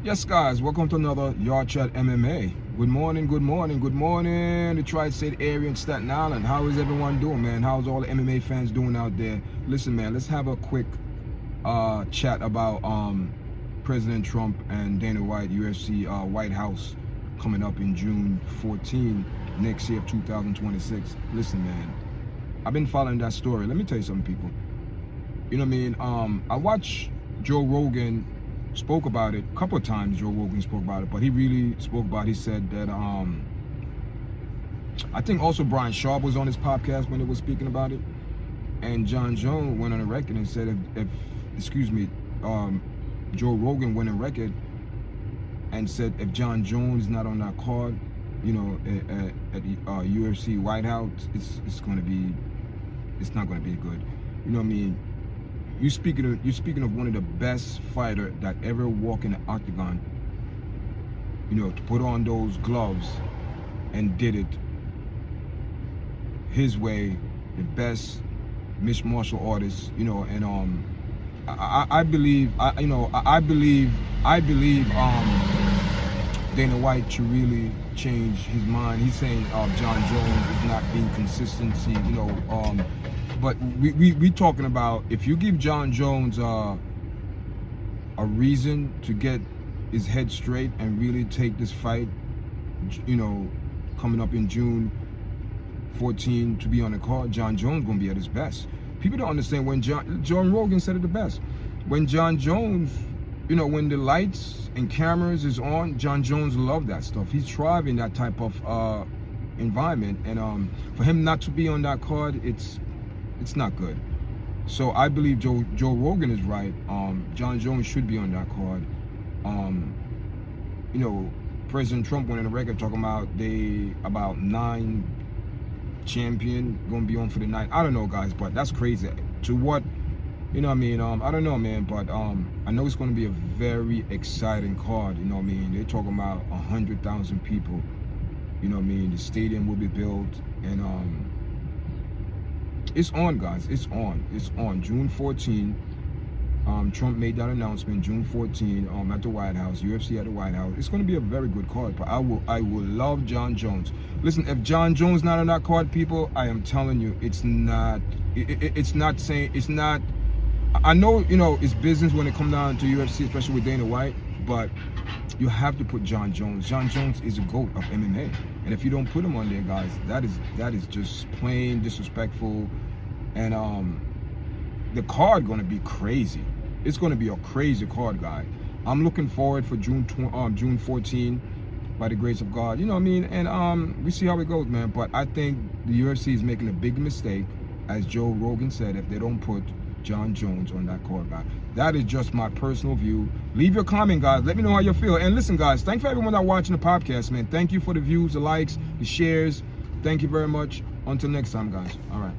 Yes, guys, welcome to another Yard Chat MMA. Good morning, good morning, good morning. The Tri-State area in Staten Island. How is everyone doing, man? How's all the MMA fans doing out there? Listen, man, let's have a quick chat about President Trump and Dana White, UFC White House, coming up in June 14 next year of 2026. Listen, man, I've been following that story. Let me tell you something, people. You know what I mean? I watched Joe Rogan spoke about it a couple of times. Joe Rogan spoke about it, but he really spoke about it. He said that I think also Brian Sharp was on his podcast when he was speaking about it, and John Jones went on a record and said if Joe Rogan went on record and said if John Jones is not on that card, you know, at UFC White House, it's not going to be good. You know what I mean? You're speaking of one of the best fighters that ever walked in the octagon, you know, to put on those gloves and did it his way, the best mixed martial artist, you know, and I believe Dana White should really change his mind. He's saying John Jones is not being consistency, you know, but we talking about if you give John Jones a reason to get his head straight and really take this fight, you know, coming up in June 14 to be on the card, John Jones gonna be at his best. People don't understand when John Rogan said it the best. When John Jones, you know, when the lights and cameras is on, John Jones loved that stuff. He's thriving that type of environment, and for him not to be on that card, it's not good. So I believe Joe Rogan is right. John Jones should be on that card. You know, President Trump went on a record talking about 9 champion gonna be on for the night. I don't know, guys, but that's crazy. To what, you know what I mean? I don't know, man, but I know it's gonna be a very exciting card. You know what I mean? They're talking about 100,000 people. You know what I mean? The stadium will be built, and it's on, guys. It's on June 14. Trump made that announcement June 14 at the White House, UFC at the White House. It's going to be a very good card, but I will love John Jones. Listen, if John Jones not on that card, people, I am telling you, it's not saying, it's not, I know, you know, it's business when it comes down to UFC, especially with Dana White, but you have to put John Jones. John Jones is a GOAT of MMA. And if you don't put him on there, guys, that is just plain disrespectful. And the card gonna be crazy. It's gonna be a crazy card, guy. I'm looking forward for June 14 by the grace of God. You know what I mean? And we see how it goes, man. But I think the UFC is making a big mistake, as Joe Rogan said, if they don't put John Jones on that card, guy. That is just my personal view. Leave your comment, guys. Let me know how you feel. And listen, guys, thanks for everyone that's watching the podcast, man. Thank you for the views, the likes, the shares. Thank you very much. Until next time, guys. All right.